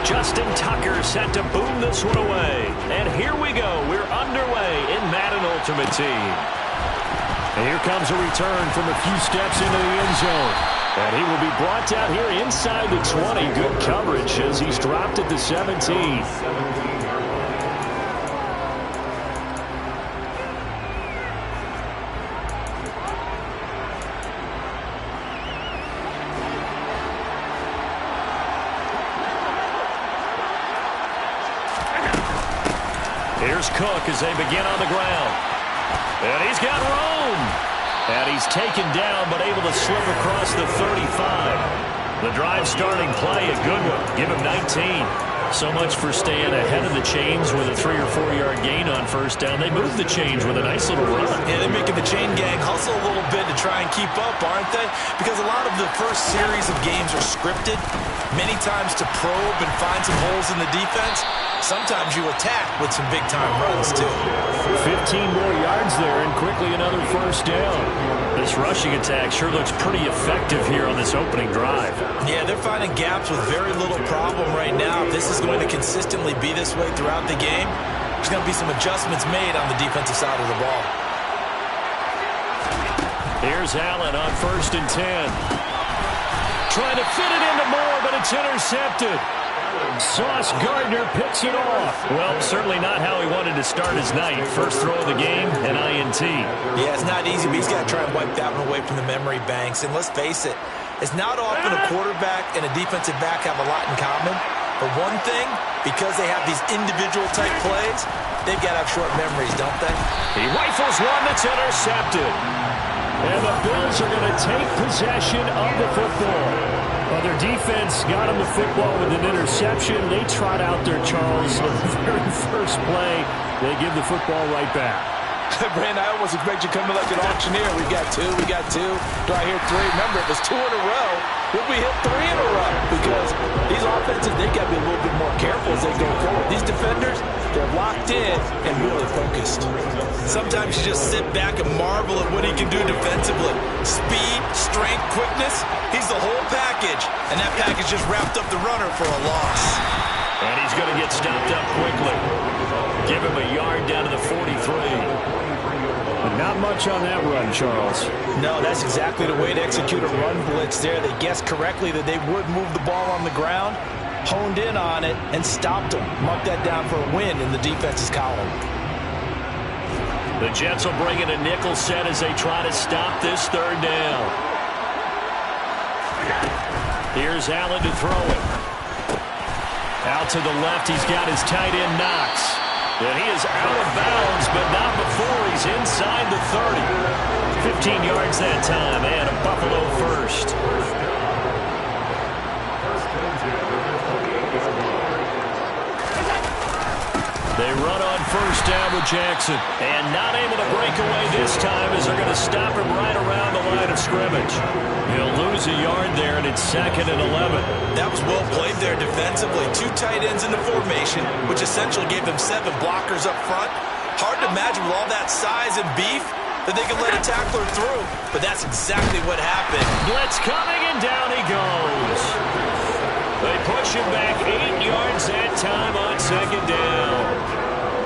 Justin Tucker set to boom this one away. And here we go. We're underway in Madden Ultimate Team. And here comes a return from a few steps into the end zone. And he will be brought down here inside the 20. Good coverage as he's dropped at the 17. Here's Cook as they begin on the ground. And he's got room. And he's taken down but able to slip across the 35. The drive starting play, a good one. Give him 19. So much for staying ahead of the chains with a 3 or 4 yard gain on first down. They moved the chains with a nice little run. Yeah, they're making the chain gang hustle a little bit to try and keep up, aren't they? Because a lot of the first series of games are scripted, many times to probe and find some holes in the defense. Sometimes you attack with some big-time runs, too. 15 more yards there and quickly another first down. This rushing attack sure looks pretty effective here on this opening drive. Yeah, they're finding gaps with very little problem right now. If this is going to consistently be this way throughout the game, there's going to be some adjustments made on the defensive side of the ball. Here's Allen on 1st and 10. Trying to fit it into Moore, but it's intercepted. Sauce Gardner picks it off. Well, certainly not how he wanted to start his night. First throw of the game, an INT. Yeah, it's not easy, but he's got to try and wipe that one away from the memory banks. And let's face it, it's not often a quarterback and a defensive back have a lot in common. But one thing, because they have these individual type plays, they've got to have short memories, don't they? He rifles one that's intercepted. And the Bills are going to take possession of the football. Well, their defense got him the football with an interception. They trot out there, Charles, on the very first play. They give the football right back. Brandon, I almost expect you coming like an auctioneer. We got two. Do I hear three? Remember, it was 2 in a row. Will we hit 3 in a row? Because these offenses, they got to be a little bit more careful as they go forward. These defenders, they're locked in and really focused. Sometimes you just sit back and marvel at what he can do defensively. Speed, strength, quickness, he's the whole package. And that package just wrapped up the runner for a loss. And he's going to get stopped up quickly. Give him a yard down to the 43. But not much on that run, Charles. No, that's exactly the way to execute a run blitz there. They guessed correctly that they would move the ball on the ground, honed in on it, and stopped them. Mark that down for a win in the defense's column. The Jets will bring in a nickel set as they try to stop this 3rd down. Here's Allen to throw it. Out to the left, he's got his tight end Knox. And he is out of bounds, but not before he's inside the 30. 15 yards that time, and a Buffalo first. They run on 1st down with Jackson. And not able to break away this time as they're going to stop him right around the line of scrimmage. He'll lose a yard there, and it's 2nd and 11. That was well played there defensively. 2 tight ends in the formation, which essentially gave them 7 blockers up front. Hard to imagine with all that size and beef that they could let a tackler through. But that's exactly what happened. Blitz coming, and down he goes. They push him back 8 yards that time on 2nd down.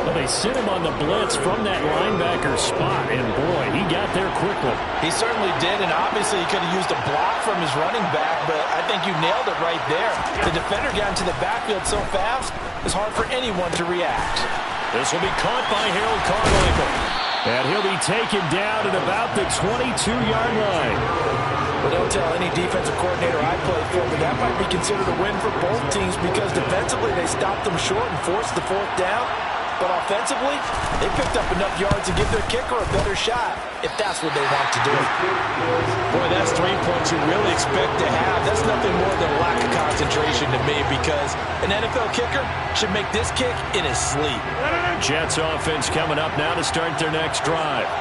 Well, they sent him on the blitz from that linebacker spot, and boy, he got there quickly. He certainly did, and obviously he could have used a block from his running back, but I think you nailed it right there. The defender got into the backfield so fast, it's hard for anyone to react. This will be caught by Harold Carmichael. And he'll be taken down at about the 22-yard line. Well, don't tell any defensive coordinator I played for, but that might be considered a win for both teams because defensively they stopped them short and forced the 4th down. But offensively, they picked up enough yards to give their kicker a better shot, if that's what they want to do. Boy, that's 3 points you really expect to have. That's nothing more than a lack of concentration to me because an NFL kicker should make this kick in his sleep. Jets offense coming up now to start their next drive.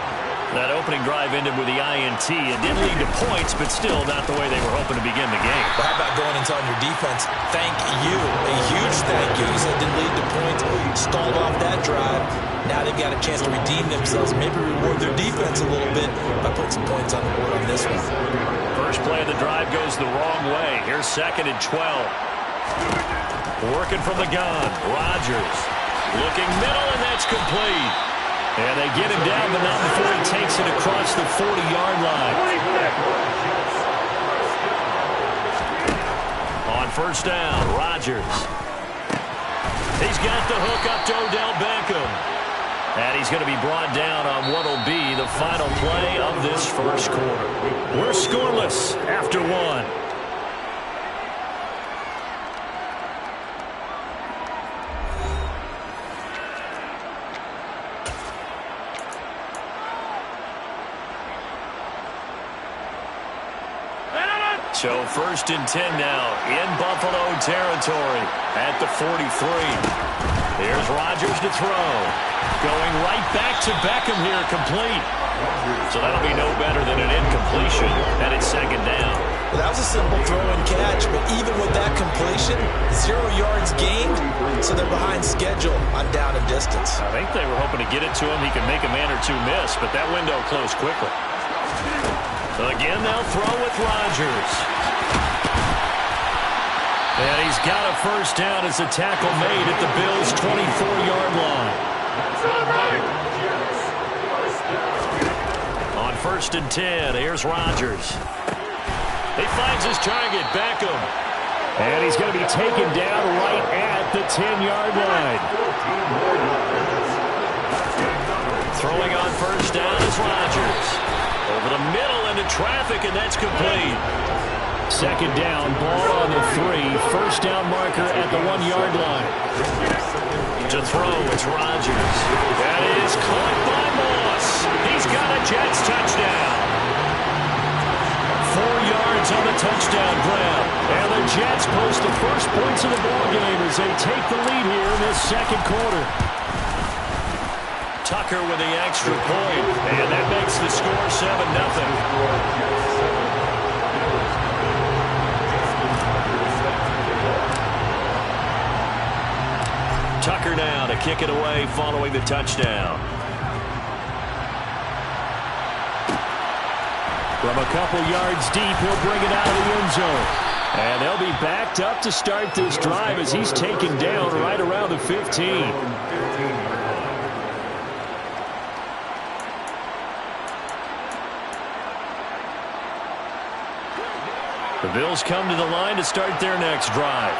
That opening drive ended with the INT. It didn't lead to points, but still not the way they were hoping to begin the game. But how about going and telling your defense, thank you, a huge thank you. You said it didn't lead to points, stalled off that drive. Now they've got a chance to redeem themselves, maybe reward their defense a little bit by putting some points on the board on this one. First play of the drive goes the wrong way. Here's 2nd and 12. Working from the gun. Rodgers looking middle, and that's complete. And they get him down, but not before he takes it across the 40-yard line. On first down, Rodgers. He's got the hook up to Odell Beckham. And he's going to be brought down on what will be the final play of this first quarter. We're scoreless after one. So first and 10 now in Buffalo territory at the 43. Here's Rodgers to throw. Going right back to Beckham here, complete. So that'll be no better than an incompletion, and it's second down. Well, that was a simple throw and catch, but even with that completion, 0 yards gained, so they're behind schedule on down and distance. I think they were hoping to get it to him. He could make a man or two miss, but that window closed quickly. Again, they'll throw with Rodgers. And he's got a first down as a tackle made at the Bills' 24-yard line. On first and 10, here's Rodgers. He finds his target, Beckham. And he's going to be taken down right at the 10-yard line. Throwing on first down is Rodgers. Over the middle into traffic, and that's complete. Second down, ball on the 3. First down marker at the 1-yard line. To throw, it's Rodgers. That is caught by Moss. He's got a Jets touchdown. 4 yards on the touchdown grab. And the Jets post the first points of the ballgame as they take the lead here in this second quarter. Tucker with the extra point, and that makes the score 7-0. Tucker now to kick it away following the touchdown. From a couple yards deep, he'll bring it out of the end zone. And they'll be backed up to start this drive as he's taken down right around the 15. The Bills come to the line to start their next drive.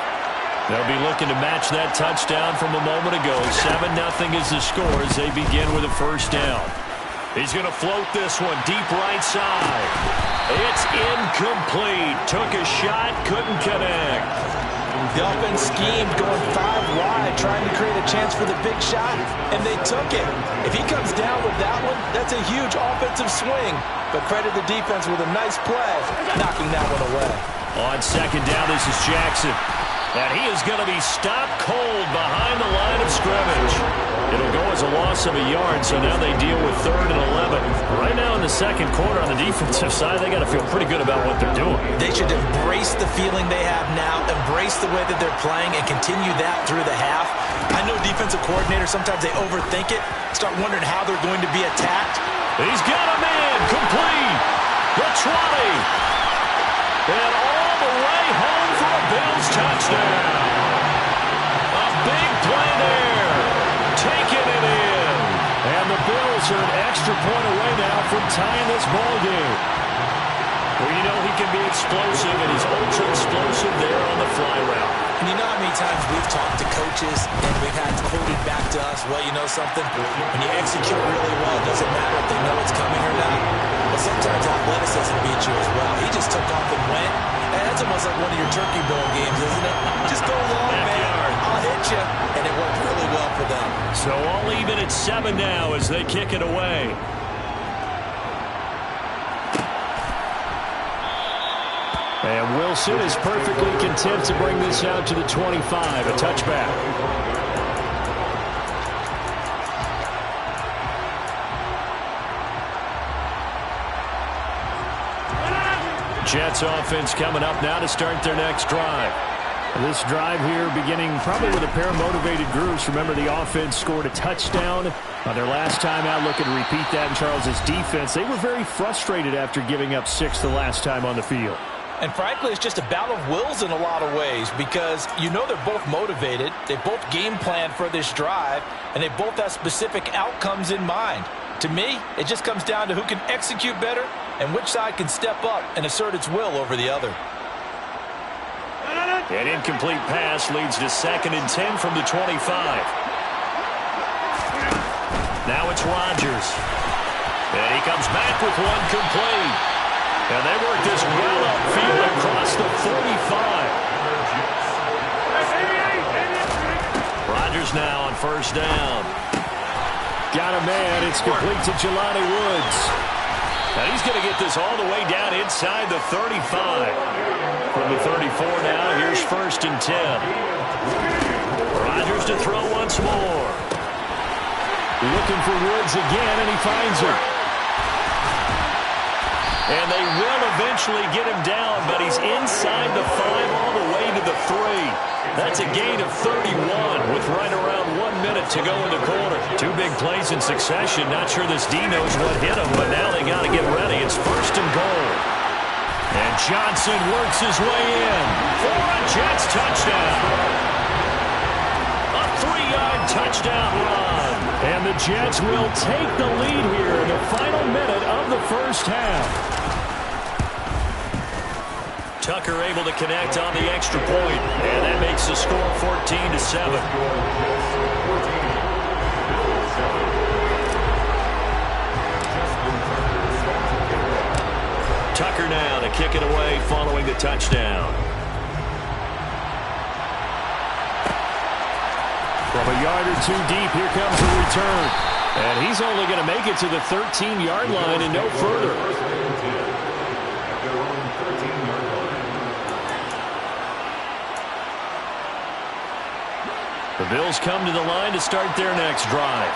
They'll be looking to match that touchdown from a moment ago. 7-0 is the score as they begin with a first down. He's going to float this one deep right side. It's incomplete. Took a shot, couldn't connect. The offense schemed, going 5 wide, trying to create a chance for the big shot, and they took it. If he comes down with that one, that's a huge offensive swing. But credit the defense with a nice play, knocking that one away. On second down, this is Jackson. And he is going to be stopped cold behind the line of scrimmage. It'll go as a loss of a yard, so now they deal with 3rd and 11. Right now in the second quarter on the defensive side, they got to feel pretty good about what they're doing. They should embrace the feeling they have now, embrace the way that they're playing, and continue that through the half. I know defensive coordinators, sometimes they overthink it, start wondering how they're going to be attacked. He's got a man, complete. The 20. And all the way home for a Bills touchdown. A big play there. Taking it in. And the Bills are an extra point away now from tying this ball game. Well, you know he can be explosive, and he's ultra-explosive there on the fly route. And you know how many times we've talked to coaches and we've had quoted back to us, well, you know something? When you execute really well, it doesn't matter if they know it's coming or not. But sometimes athleticism beats you as well. He just took off and went. And that's almost like one of your Turkey Bowl games, isn't it? Just go long, man. I'll hit you. And it worked really well for them. So all even at 7 now as they kick it away. And Wilson is perfectly content to bring this out to the 25, a touchback. Jets offense coming up now to start their next drive. This drive here beginning probably with a pair of motivated groups. Remember, the offense scored a touchdown on their last time out. Looking to repeat that in Charles's defense. They were very frustrated after giving up 6 the last time on the field. And frankly, it's just a battle of wills in a lot of ways because you know they're both motivated, they both game plan for this drive, and they both have specific outcomes in mind. To me, it just comes down to who can execute better and which side can step up and assert its will over the other. An incomplete pass leads to 2nd and 10 from the 25. Now it's Rodgers. And he comes back with one complete. And they work this well upfield across the 45. Rodgers now on 1st down. Got a man. It's complete to Jelani Woods. And he's going to get this all the way down inside the 35. From the 34 now, here's 1st and 10. Rodgers to throw once more. Looking for Woods again, and he finds her. And they will eventually get him down, but he's inside the 5 all the way to the 3. That's a gain of 31 with right around 1 minute to go in the quarter. 2 big plays in succession. Not sure this D knows what hit him, but now they got to get ready. It's 1st and goal. And Johnson works his way in for a Jets touchdown. A 3-yard touchdown run. And the Jets will take the lead here in the final minute of the 1st half. Tucker able to connect on the extra point, and that makes the score 14-7. Tucker now to kick it away following the touchdown. From a yard or 2 deep, here comes the return. And he's only going to make it to the 13-yard line and no further. The Bills come to the line to start their next drive.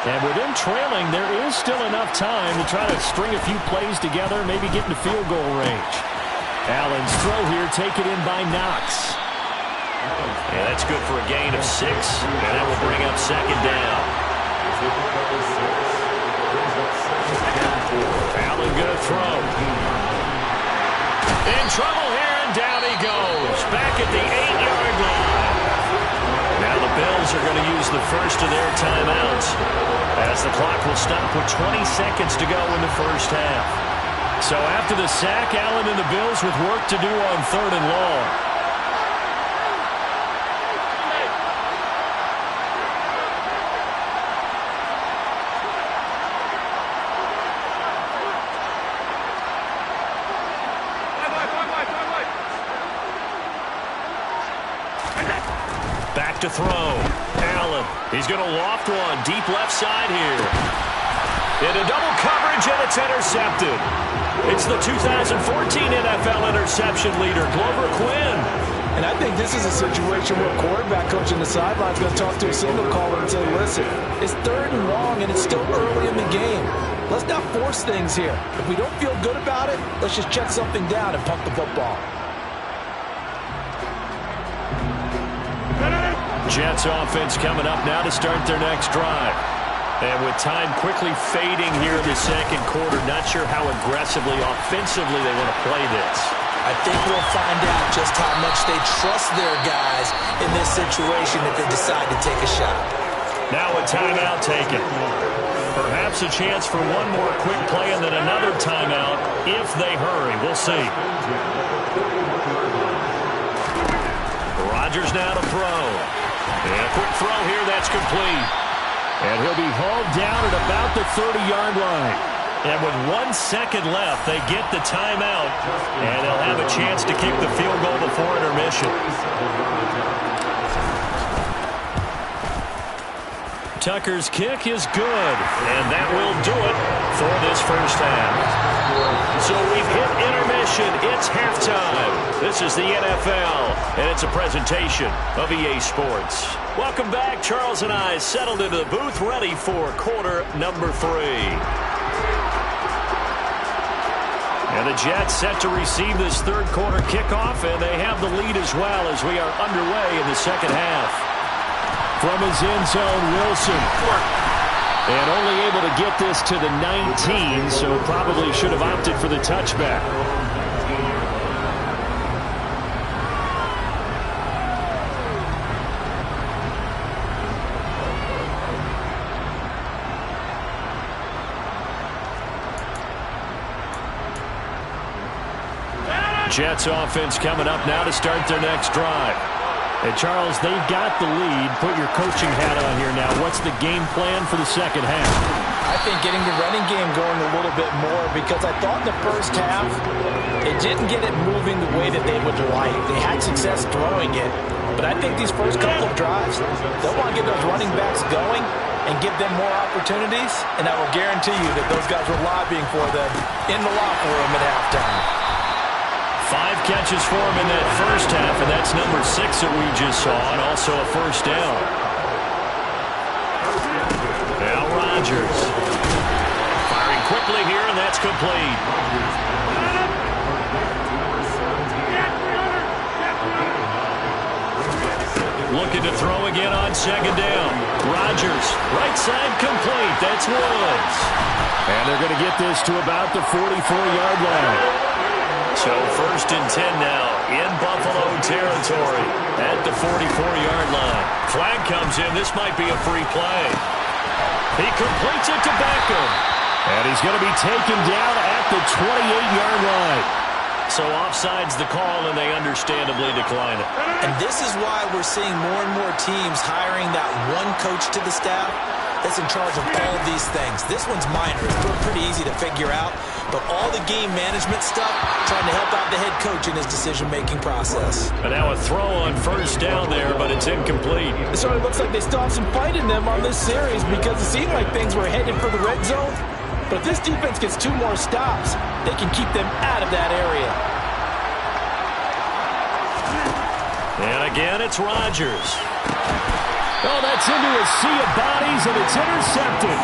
And with them trailing, there is still enough time to try to string a few plays together, maybe get into field goal range. Allen's throw here taken in by Knox. And that's good for a gain of 6, and that will bring up 2nd down. Allen going to throw. In trouble here, and down he goes. Back at the 8-yard line. Now the Bills are going to use the first of their timeouts as the clock will stop with 20 seconds to go in the 1st half. So after the sack, Allen and the Bills with work to do on 3rd and long. Back to throw. Allen. He's going to loft one. Deep left side here. Into double coverage, and it's intercepted. It's the 2014 NFL interception leader, Glover Quinn. And I think this is a situation where a quarterback coach on the sideline is going to talk to a signal caller and say, listen, it's 3rd and long, and it's still early in the game. Let's not force things here. If we don't feel good about it, let's just check something down and pump the football. Jets offense coming up now to start their next drive. And with time quickly fading here in the 2nd quarter, not sure how aggressively, offensively they want to play this. I think we'll find out just how much they trust their guys in this situation if they decide to take a shot. Now a timeout taken. Perhaps a chance for one more quick play and then another timeout if they hurry. We'll see. Rodgers now to throw. And a quick throw here, that's complete. And he'll be hauled down at about the 30-yard line. And with 1 second left, they get the timeout. And they'll have a chance to kick the field goal before intermission. Tucker's kick is good. And that will do it for this 1st half. So we've hit intermission. It's halftime. This is the NFL, and it's a presentation of EA Sports. Welcome back. Charles and I settled into the booth, ready for quarter number 3. And the Jets set to receive this 3rd quarter kickoff, and they have the lead as well as we are underway in the 2nd half. From his end zone, Wilson. And only able to get this to the 19, so probably should have opted for the touchback. 2nd and 10 here Jets offense coming up now to start their next drive. Hey, Charles, they've got the lead. Put your coaching hat on here now. What's the game plan for the second half? I think getting the running game going a little bit more, because I thought in the first half it didn't get it moving the way that they would like. They had success throwing it, but I think these first couple of drives, they'll want to get those running backs going and give them more opportunities, and I will guarantee you that those guys were lobbying for them in the locker room at halftime. 5 catches for him in that first half, and that's number 6 that we just saw, and also a first down. Now Rodgers. Firing quickly here, and that's complete. Looking to throw again on second down. Rodgers, right side complete. That's Woods. And they're going to get this to about the 44-yard line. So first and 10 now in Buffalo territory at the 44-yard line. Flag comes in. This might be a free play. He completes it to Beckham. And he's going to be taken down at the 28-yard line. So offside's the call, and they understandably decline it. And this is why we're seeing more and more teams hiring that one coach to the staff that's in charge of all these things. This one's minor. It's pretty easy to figure out. But all the game management stuff, trying to help out the head coach in his decision-making process. And now a throw on first down there, but it's incomplete. So it looks like they still have some fight in them on this series, because it seemed like things were headed for the red zone. But if this defense gets 2 more stops, they can keep them out of that area. And again, it's Rodgers. Oh, that's into a sea of bodies, and it's intercepted.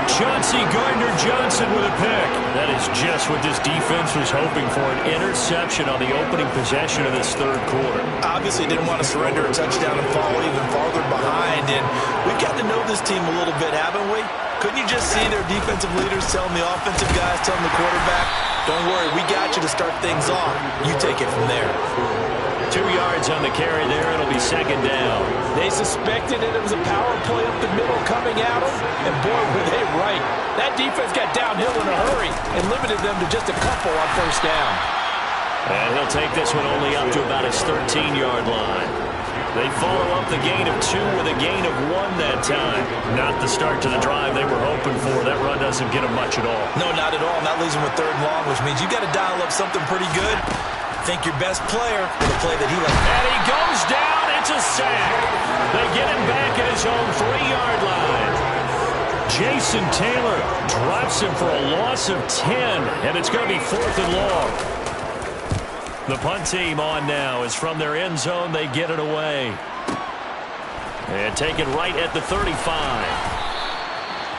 Chauncey Gardner-Johnson with a pick. That is just what this defense was hoping for, an interception on the opening possession of this third quarter. Obviously didn't want to surrender a touchdown and fall even farther behind. And we've gotten to know this team a little bit, haven't we? Couldn't you just see their defensive leaders telling the offensive guys, telling the quarterback, don't worry, we got you to start things off. You take it from there. 2 yards on the carry there. It'll be second down. They suspected it was a power play up the middle coming at them, and boy, were they right. That defense got downhill in a hurry and limited them to just a couple on first down. And he'll take this one only up to about his 13-yard line. They follow up the gain of 2 with a gain of 1 that time. Not the start to the drive they were hoping for. That run doesn't get them much at all. No, not at all. And that leaves them with third and long, which means you got to dial up something pretty good. Think your best player for the play that he likes. And he goes down. It's a sack. They get him back at his own 3-yard line. Jason Taylor drops him for a loss of 10, and it's going to be 4th and long. The punt team on now is from their end zone. They get it away. And take it right at the 35.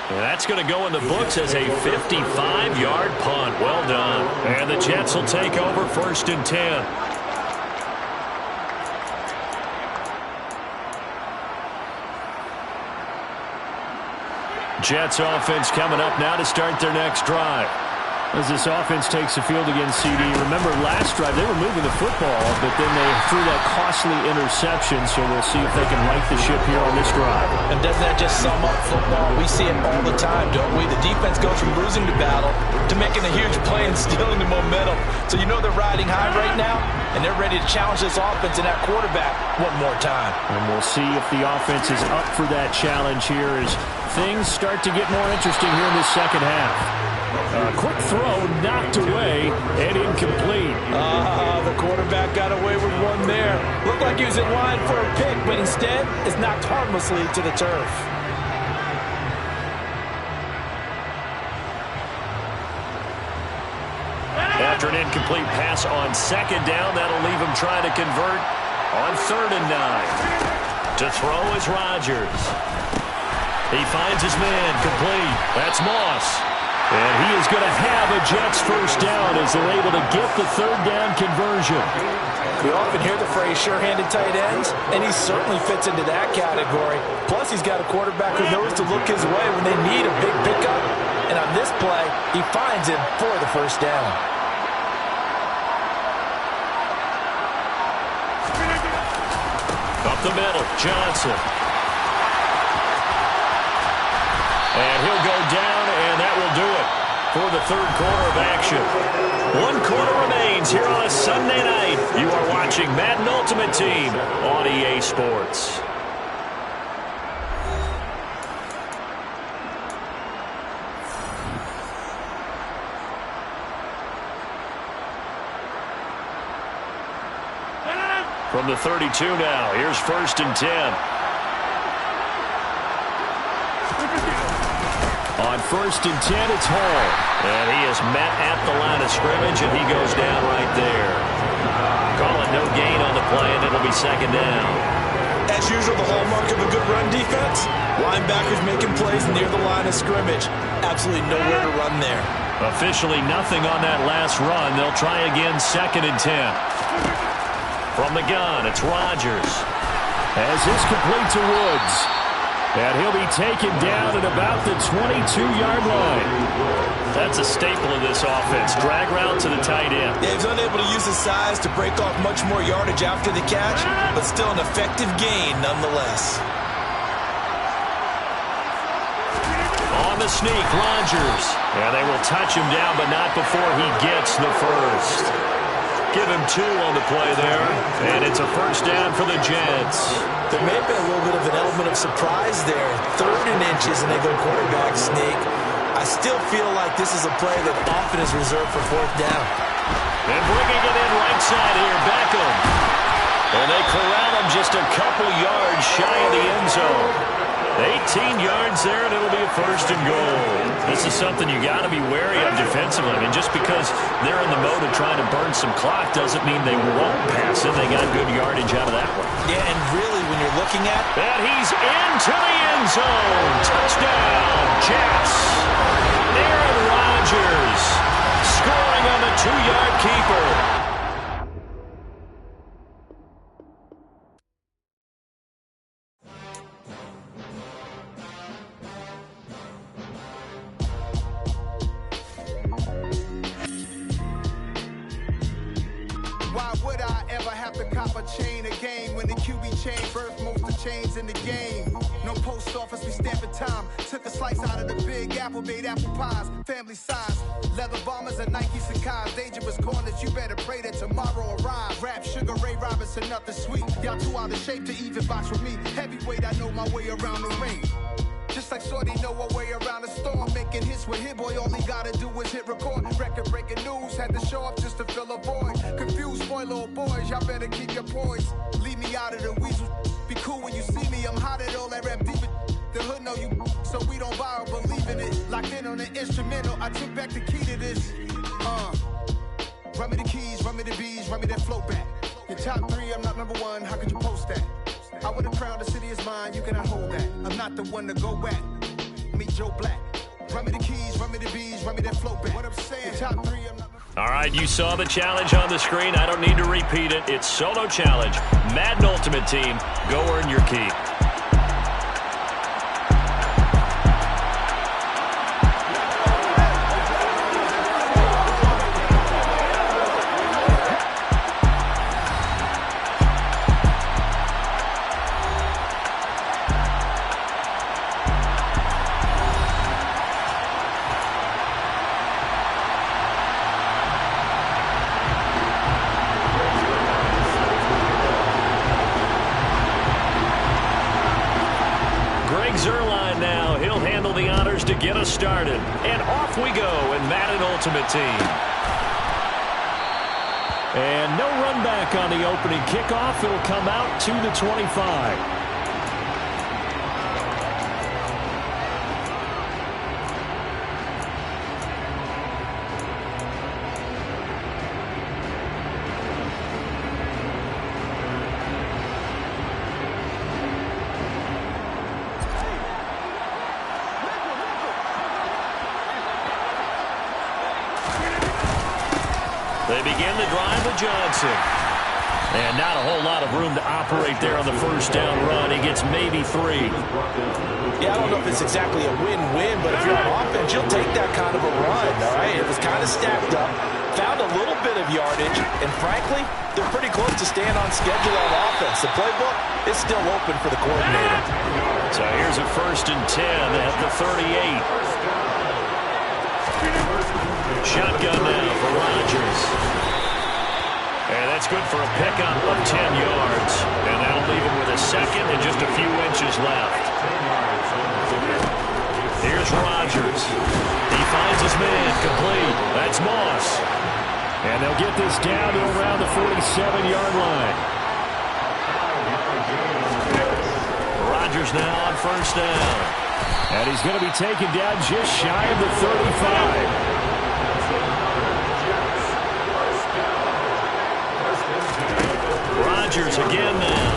And that's going to go in the books as a 55-yard punt. Well done. And the Jets will take over first and 10. Jets offense coming up now to start their next drive. As this offense takes the field against CD. Remember, last drive they were moving the football, but then they threw that costly interception, so we'll see if they can right the ship here on this drive. And doesn't that just sum up football? We see it all the time, don't we? The defense goes from losing the battle to making a huge play and stealing the momentum. So you know they're riding high right now, and they're ready to challenge this offense and that quarterback one more time. And we'll see if the offense is up for that challenge here as things start to get more interesting here in this second half. Quick throw knocked away and incomplete. The quarterback got away with one there. Looked like he was in line for a pick, but instead is knocked harmlessly to the turf. After an incomplete pass on second down, that'll leave him trying to convert on 3rd and 9. To throw is Rodgers. He finds his man complete. That's Moss. And he is going to have a Jets first down as they're able to get the 3rd down conversion. We often hear the phrase sure-handed tight ends, and he certainly fits into that category. Plus, he's got a quarterback who knows to look his way when they need a big pickup. And on this play, he finds him for the first down. Up the middle, Johnson. And he'll go down, and that will do it for the third quarter of action. 1 quarter remains here on a Sunday night. You are watching Madden Ultimate Team on EA Sports. From the 32 now, here's 1st and 10. On 1st and 10, it's Hall. And he is met at the line of scrimmage, and he goes down right there. Call it no gain on the play, and it'll be 2nd down. As usual, the hallmark of a good run defense, linebackers making plays near the line of scrimmage. Absolutely nowhere to run there. Officially nothing on that last run. They'll try again, 2nd and 10. From the gun, it's Rodgers. As is complete to Woods. And he'll be taken down at about the 22-yard line. That's a staple of this offense. Drag route to the tight end. Yeah, he's unable to use his size to break off much more yardage after the catch, but still an effective gain nonetheless. On the sneak, Rodgers. And they will touch him down, but not before he gets the first. Give him 2 on the play there, and it's a 1st down for the Jets. There may have been a little bit of an element of surprise there. 3rd and inches, and they go quarterback sneak. I still feel like this is a play that often is reserved for 4th down. And bringing it in right side here, Beckham. And they corral him just a couple yards shy of the end zone. 18 yards there, and it'll be a 1st and goal. This is something you got to be wary of defensively. I mean, just because they're in the mode of trying to burn some clock doesn't mean they won't pass it. They got good yardage out of that one. Yeah, and really, when you're looking at... And he's into the end zone. Touchdown, Jets. Aaron Rodgers scoring on the 2-yard keeper. Chain a game when the QB chain birth most of chains in the game. No post office, we stamping time. Took a slice out of the big apple, made apple pies, family size. Leather bombers and Nike Sacai's. Dangerous corners, you better pray that tomorrow arrive. Rap, Sugar Ray Robinson, nothing sweet. Y'all too out of shape to even box with me. Heavyweight, I know my way around the ring. Just like Shorty know a way around the storm. Making hits with Hit Boy, all he gotta do is hit record. Record-breaking news, had to show up just to fill a void. Confused, spoiler boys, y'all better keep your poise. Leave me out of the weasel. Be cool when you see me, I'm hot at all that rap deep. The hood know you, so we don't borrow, believe in it. Locked in on the instrumental, I took back the key to this. Run me the keys, run me the bees, run me that flow back. Your top 3, I'm not number 1, how could you post that? I would have crowned the city is mine, you cannot hold that. I'm not the one to go back. Meet Joe Black. Run me the keys, run me the bees, run me that flow back. What I'm saying, top 3, I'm not... All right, you saw the challenge on the screen. I don't need to repeat it. It's solo challenge. Madden Ultimate Team, go earn your key. Zuerlein now. He'll handle the honors to get us started. And off we go in Madden Ultimate Team. And no run back on the opening kickoff. It'll come out to the 25. They begin the drive with Johnson. And not a whole lot of room to operate there on the 1st down run. He gets maybe 3. Yeah, I don't know if it's exactly a win-win, but if you're on offense, you'll take that kind of a run, all right? It was kind of stacked up, found a little bit of yardage, and frankly, they're pretty close to staying on schedule on offense. The playbook is still open for the coordinator. So here's a 1st and 10 at the 38. Shotgun now for Rodgers. Rodgers. And that's good for a pickup of 10 yards. And that'll leave him with a second and just a few inches left. Here's Rodgers. He finds his man complete. That's Moss. And they'll get this down to around the 47-yard line. Rodgers now on first down. And he's going to be taken down just shy of the 35. Rodgers again now.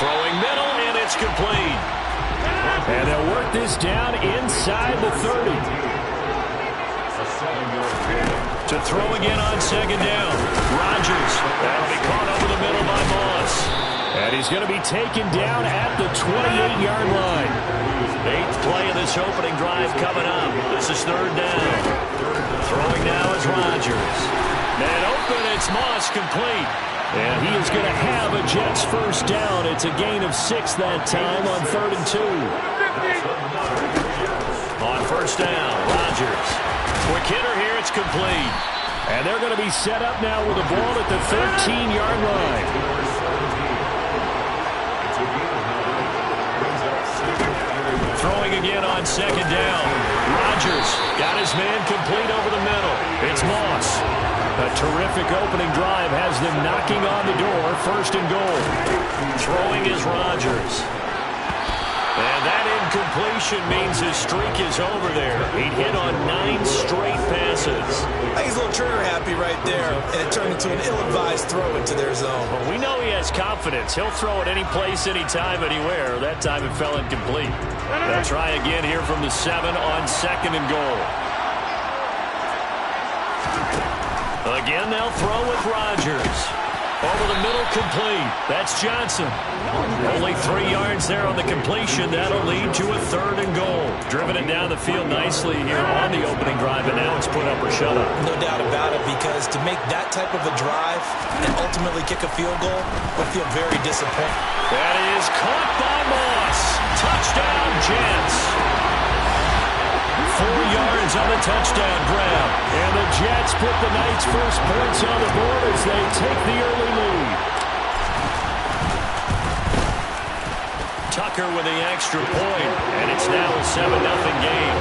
Throwing middle, and it's complete. And they'll work this down inside the 30. To throw again on second down. Rodgers. That'll be caught over the middle by Moss. And he's going to be taken down at the 28-yard line. 8th play of this opening drive coming up. This is third down. Throwing now is Rodgers. And open, it's Moss complete. And he is going to have a Jets first down. It's a gain of 6 that time on 3rd and 2. On first down, Rodgers. Quick hitter here, it's complete. And they're going to be set up now with the ball at the 13-yard line. Throwing again on second down. Rodgers got his man complete over the middle. It's Moss. A terrific opening drive has them knocking on the door. First and goal. Throwing is Rodgers. And that incompletion means his streak is over there. He hit on 9 straight passes. I think he's a little trigger happy right there, and it turned into an ill-advised throw into their zone. Well, we know he has confidence. He'll throw it any place, anytime, anywhere. That time it fell incomplete. They'll try again here from the 7 on second and goal. Again, they'll throw with Rodgers. Over the middle, complete. That's Johnson. Only 3 yards there on the completion. That'll lead to a 3rd and goal. Driven it down the field nicely here on the opening drive, and now it's put up or shut up. No doubt about it, because to make that type of a drive and ultimately kick a field goal would feel very disappointing. That is caught by Moss. Touchdown, Jets. 4 yards on the touchdown grab. And the Jets put the night's first points on the board as they take the early lead. Tucker with the extra point, and it's now a 7-0 game.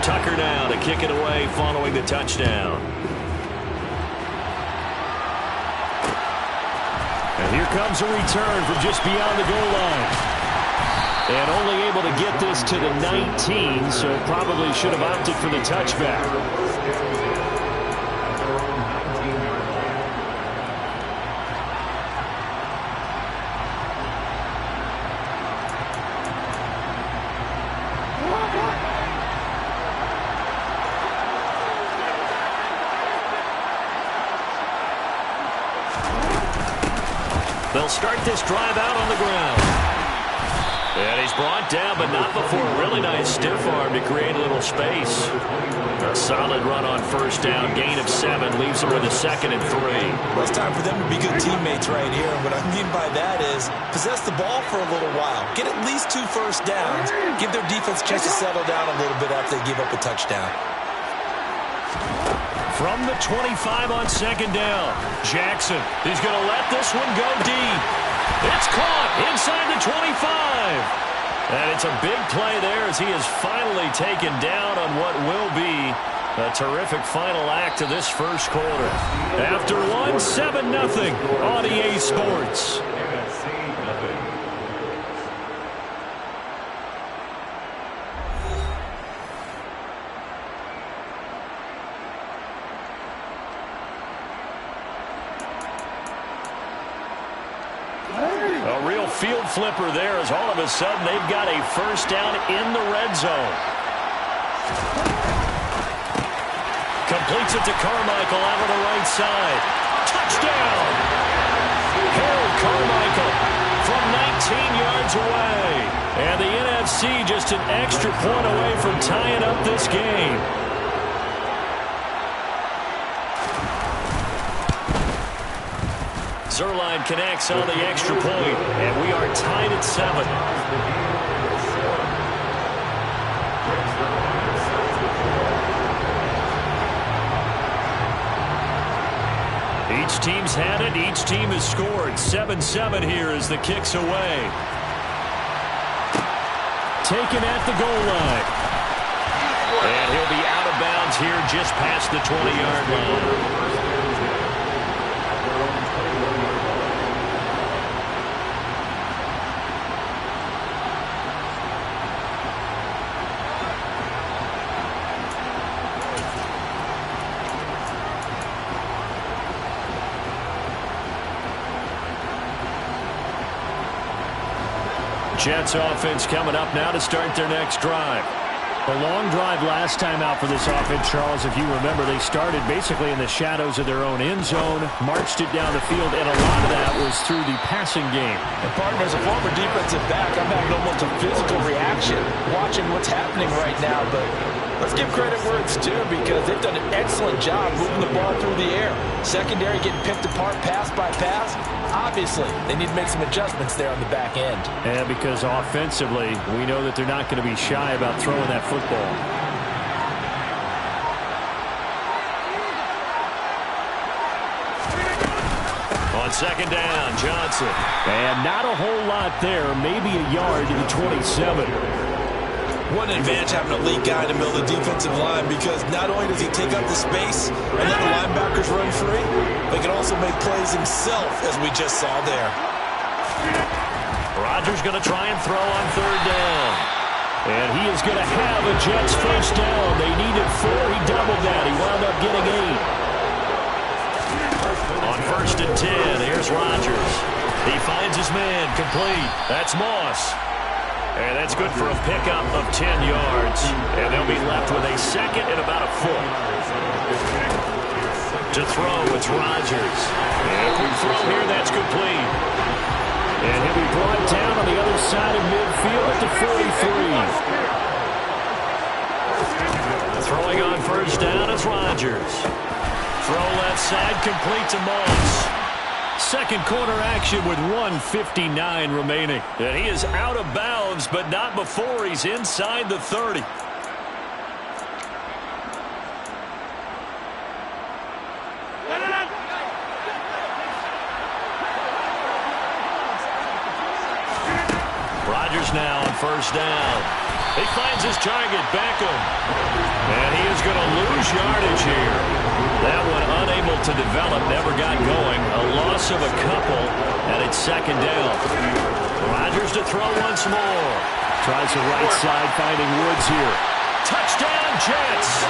Tucker now to kick it away following the touchdown. And here comes a return from just beyond the goal line. And only able to get this to the 19, so probably should have opted for the touchback. They'll start this drive out on the ground. And he's brought down, but not before a really nice stiff arm to create a little space. A solid run on first down. Gain of 7 leaves them with a 2nd and 3. Well, it's time for them to be good teammates right here. And what I mean by that is possess the ball for a little while. Get at least 2 first downs. Give their defense a chance to settle down a little bit after they give up a touchdown. From the 25 on second down, Jackson. He's going to let this one go deep. It's caught inside the 25. And it's a big play there as he is finally taken down on what will be a terrific final act of this first quarter. After one, 7-0 on EA Sports. A real field flipper there as all of a sudden they've got a first down in the red zone. Completes it to Carmichael out on the right side. Touchdown! Harold Carmichael from 19 yards away. And the NFC just an extra point away from tying up this game. Zuerlein connects on the extra point, and we are tied at 7. Each team's had it. Each team has scored. 7-7 here as the kick's away. Taken at the goal line. And he'll be out of bounds here just past the 20-yard line. Jets offense coming up now to start their next drive. A long drive last time out for this offense, Charles. If you remember, they started basically in the shadows of their own end zone, marched it down the field, and a lot of that was through the passing game. And partner, as a former defensive back, I'm having almost a physical reaction watching what's happening right now. But let's give credit where it's due because they've done an excellent job moving the ball through the air. Secondary getting picked apart pass by pass. Obviously, they need to make some adjustments there on the back end. And because offensively, we know that they're not going to be shy about throwing that football. On second down, Johnson. And not a whole lot there, maybe a yard to the 27. What an advantage having a lead guy in the middle of the defensive line because not only does he take up the space and let the linebackers run free, but he can also make plays himself, as we just saw there. Rodgers going to try and throw on third down. And he is going to have a Jets first down. They needed 4. He doubled that. He wound up getting 8. On first and 10, here's Rodgers. He finds his man complete. That's Moss. And that's good for a pickup of 10 yards. And they'll be left with a second and about a foot. To throw, it's Rodgers. And a quick throw here, that's complete. And he'll be brought down on the other side of midfield at the 43. Throwing on first down, it's Rodgers. Throw left side, complete to Moss. Second quarter action with 1:59 remaining. And he is out of bounds, but not before he's inside the 30. Rodgers now on first down. He finds his target, Beckham. And he is going to lose yardage here. That one unable to develop, never got going. A loss of a couple, and it's second down. Rodgers to throw once more. Tries the right side, finding Woods here. Touchdown, Jets.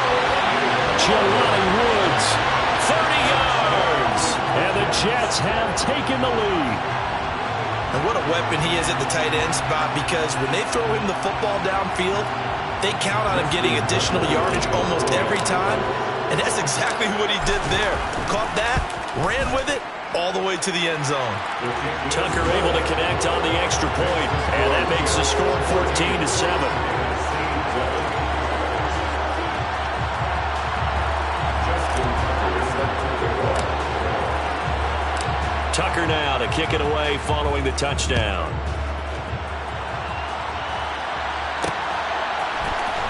Jelani Woods, 30 yards. And the Jets have taken the lead. And what a weapon he is at the tight end spot because when they throw him the football downfield, they count on him getting additional yardage almost every time. And that's exactly what he did there. Caught that, ran with it, all the way to the end zone. Tucker able to connect on the extra point, and that makes the score 14-7. Tucker now to kick it away following the touchdown.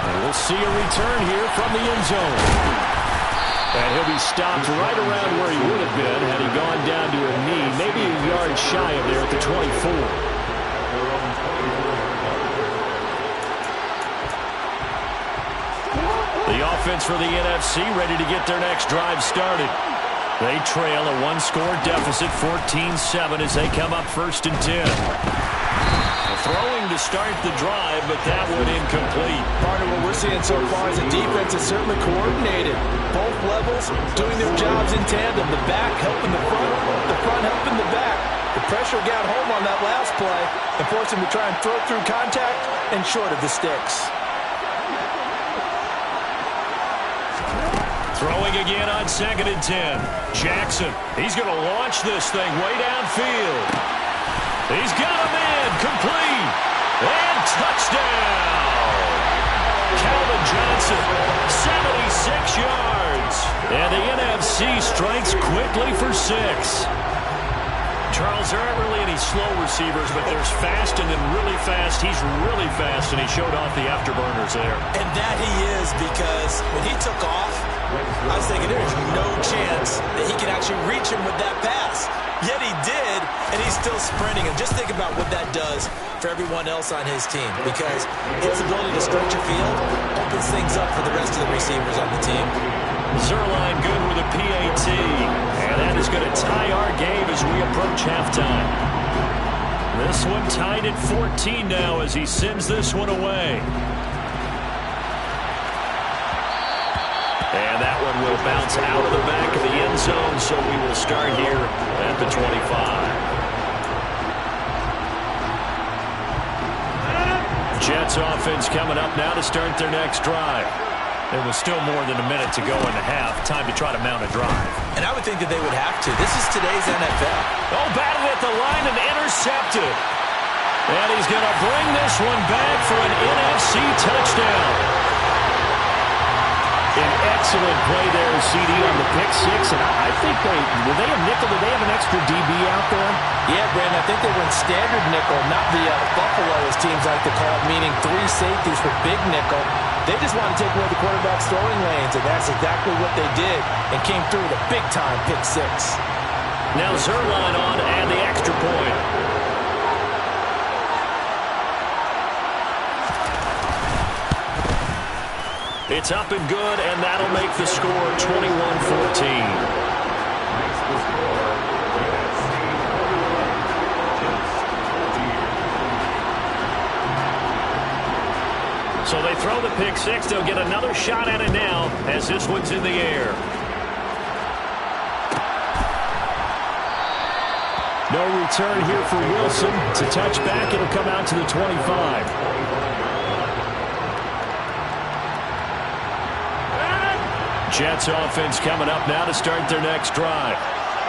And we'll see a return here from the end zone. And he'll be stopped right around where he would have been had he gone down to a knee, maybe a yard shy of there at the 24. The offense for the NFC ready to get their next drive started. They trail a one-score deficit, 14-7, as they come up first and 10. Throwing to start the drive, but that one incomplete. Partner, what we're seeing so far is the defense is certainly coordinated. Both levels doing their jobs in tandem. The back helping the front helping the back. The pressure got home on that last play and forced him to try and throw through contact and short of the sticks. Throwing again on second and 10. Jackson, he's going to launch this thing way downfield. He's got a man, complete, and touchdown. Calvin Johnson, 76 yards. 6 yards. And the NFC strikes quickly for 6. 6 Charles, there aren't really any slow receivers, but there's fast and then really fast. He's really fast, and he showed off the afterburners there. And that he is, because when he took off, I was thinking there's no chance that he can actually reach him with that pass. Yet he did, and he's still sprinting. And just think about what that does for everyone else on his team, because his ability to stretch a field opens things up for the rest of the receivers on the team. Zuerlein good with a PAT, and that is going to tie our game as we approach halftime. This one tied at 14 now as he sends this one away. And that one will bounce out of the back of the end zone, so we will start here at the 25. Jets offense coming up now to start their next drive. There was still more than a minute to go in the half. Time to try to mount a drive. And I would think that they would have to. This is today's NFL. Oh, batted at the line and intercepted. And he's going to bring this one back for an NFC touchdown. An excellent play there, CD, on the pick six. And I think were they a nickel? Did they have an extra DB out there? Yeah, Brandon, I think they were in standard nickel, not the buffalo, as teams like to call it, meaning three safeties for big nickel. They just want to take away the quarterback's throwing lanes, and that's exactly what they did, and came through with a big-time pick six. Now Zuerlein on to add the extra point. It's up and good, and that'll make the score 21-14. So they throw the pick six. They'll get another shot at it now as this one's in the air. No return here for Wilson. To touch back, it'll come out to the 25. Jets offense coming up now to start their next drive.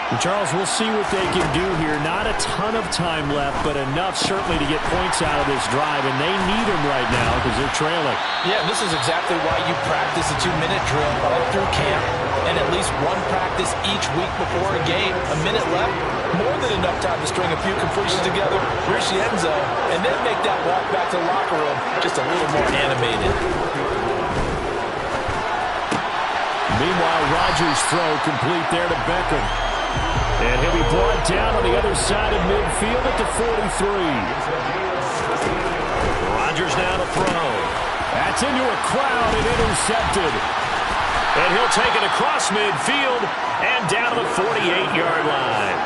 And Charles, we'll see what they can do here. Not a ton of time left, but enough certainly to get points out of this drive, and they need them right now because they're trailing. Yeah, this is exactly why you practice a 2-minute drill all through camp, and at least one practice each week before a game. A minute left, more than enough time to string a few completions together, reach the end zone, and then make that walk back to the locker room just a little more animated. Meanwhile, Rodgers' throw complete there to Beckham. And he'll be brought down on the other side of midfield at the 43. Rodgers now to throw. That's into a crowd and intercepted. And he'll take it across midfield and down to the 48-yard line.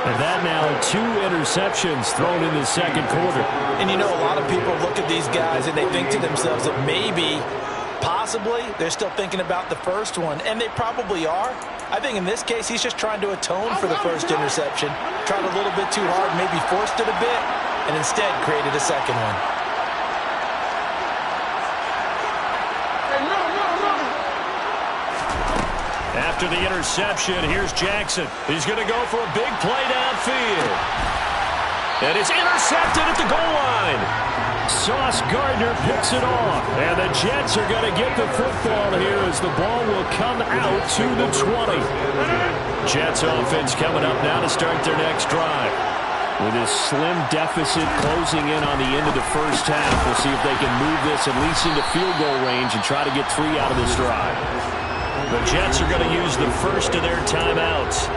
And that now 2 interceptions thrown in the second quarter. And you know, a lot of people look at these guys and they think to themselves that maybe, possibly, they're still thinking about the first one. And they probably are. I think in this case, he's just trying to atone for the first interception. Tried a little bit too hard, maybe forced it a bit, and instead created a second one. After the interception, here's Jackson. He's going to go for a big play downfield. And it's intercepted at the goal line. Sauce Gardner picks it off. And the Jets are going to get the football here as the ball will come out to the 20. Jets offense coming up now to start their next drive. With this slim deficit closing in on the end of the first half, we'll see if they can move this at least into field goal range and try to get 3 out of this drive. The Jets are going to use the first of their timeouts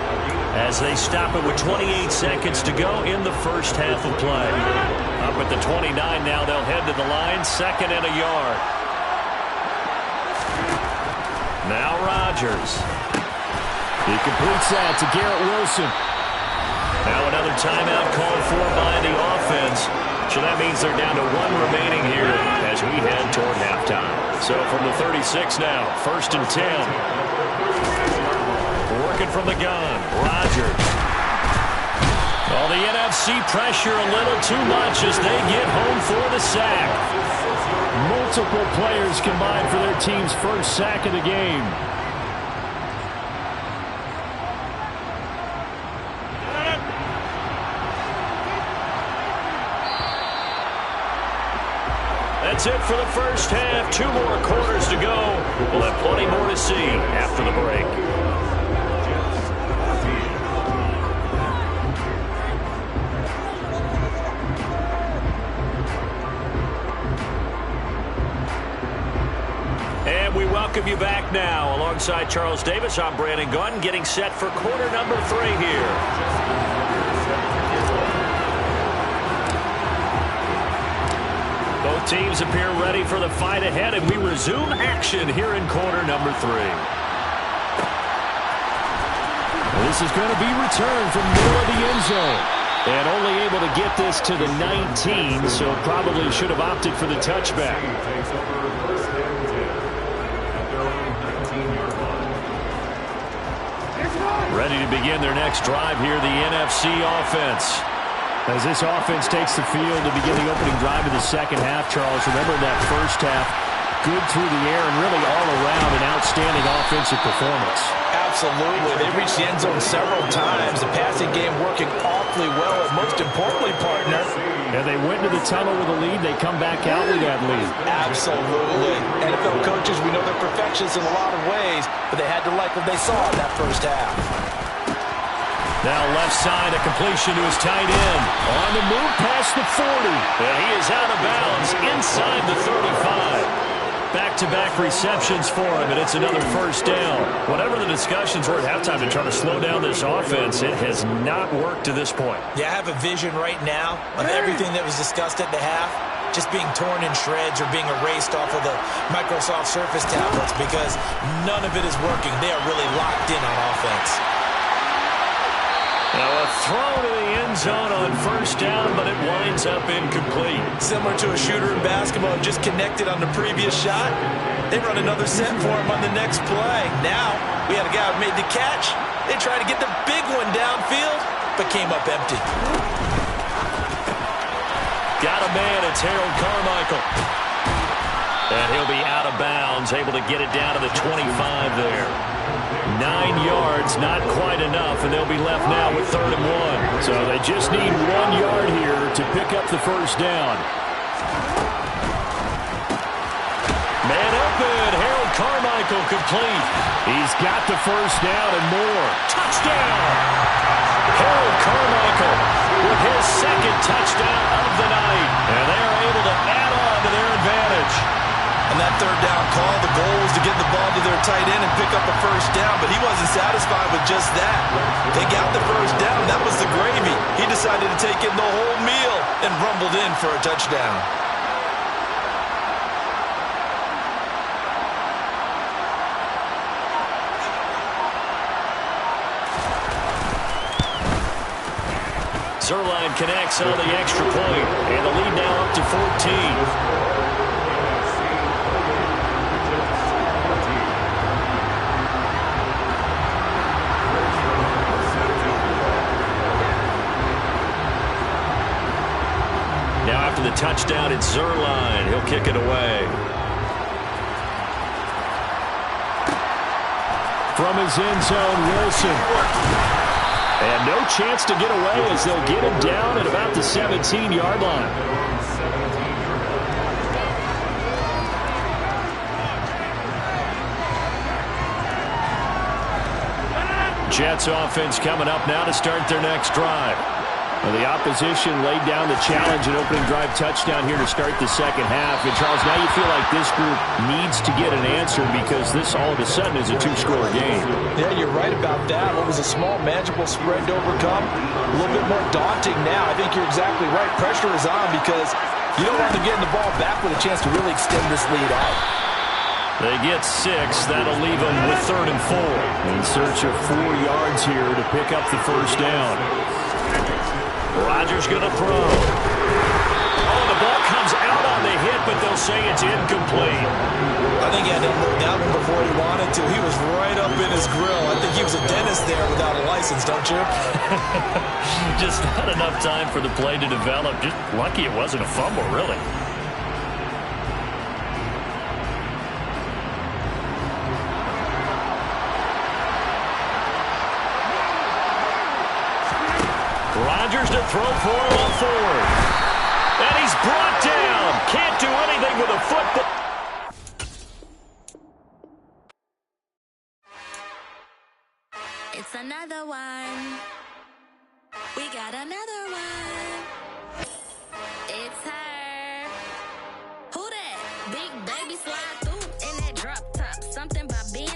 as they stop it with 28 seconds to go in the first half of play. Up at the 29 now, they'll head to the line, 2nd and a yard. Now Rodgers. He completes that to Garrett Wilson. Now another timeout called for by the offense. So that means they're down to 1 remaining here as we head toward halftime. So from the 36 now, 1st and 10. Working from the gun, Rodgers. Oh, the NFC pressure a little too much as they get home for the sack. Multiple players combined for their team's first sack of the game. That's it for the first half. 2 more quarters to go. We'll have plenty more to see after the break. And we welcome you back now. Alongside Charles Davis, I'm Brandon Gaudin, getting set for quarter number 3 here. Both teams appear ready for the fight ahead, and we resume action here in quarter number 3. This is going to be returned from middle of the end zone. And only able to get this to the 19, so probably should have opted for the touchback. Ready to begin their next drive here, the NFC offense. As this offense takes the field to begin the opening drive of the second half, Charles, remember that first half, good through the air and really all around an outstanding offensive performance. Absolutely. They reached the end zone several times. The passing game working awfully well, and most importantly, partner. And they went to the tunnel with a lead. They come back out with that lead. Absolutely. NFL coaches, we know they're perfectionists in a lot of ways, but they had to like what they saw in that first half. Now left side, a completion to his tight end. On the move past the 40. And he is out of bounds inside the 35. Back-to-back receptions for him, and it's another first down. Whatever the discussions were at halftime to try to slow down this offense, it has not worked to this point. Yeah, I have a vision right now of everything that was discussed at the half just being torn in shreds or being erased off of the Microsoft Surface tablets because none of it is working. They are really locked in on offense. Now a throw to the end zone on first down, but it winds up incomplete. Similar to a shooter in basketball, just connected on the previous shot. They run another set for him on the next play. Now, we had a guy who made the catch. They tried to get the big one downfield, but came up empty. Got a man, it's Harold Carmichael. And he'll be out of bounds, able to get it down to the 25 there. 9 yards, not quite enough, and they'll be left now with 3rd and 1. So they just need 1 yard here to pick up the first down. Man open, Harold Carmichael complete. He's got the first down and more. Touchdown! Harold Carmichael with his 2nd touchdown of the night. And they are able to add on to their advantage. On that 3rd down call, the goal was to get the ball to their tight end and pick up a first down, but he wasn't satisfied with just that. They got the first down. That was the gravy. He decided to take in the whole meal and rumbled in for a touchdown. Zuerlein connects on the extra point, and the lead now up to 14. The touchdown, it's Zuerlein. He'll kick it away. From his end zone, Wilson. And no chance to get away as they'll get him down at about the 17-yard line. Jets offense coming up now to start their next drive. Well, the opposition laid down the challenge and opening drive touchdown here to start the second half. And, Charles, now you feel like this group needs to get an answer because this all of a sudden is a 2-score game. Yeah, you're right about that. What was a small, manageable spread to overcome, a little bit more daunting now. I think you're exactly right. Pressure is on because you don't want them getting the ball back with a chance to really extend this lead out. They get 6. That'll leave them with 3rd and 4. In search of 4 yards here to pick up the first down. Rodgers going to throw. Oh, the ball comes out on the hit, but they'll say it's incomplete. I think he had to unload that one before he wanted to. He was right up in his grill. I think he was a dentist there without a license, don't you? Just not enough time for the play to develop. Just lucky it wasn't a fumble, really. Rodgers to throw for him on 4th. And he's brought down. Can't do anything with a football. It's another one. We got another one. It's her. Who that? Big baby slide through in that drop top. something about being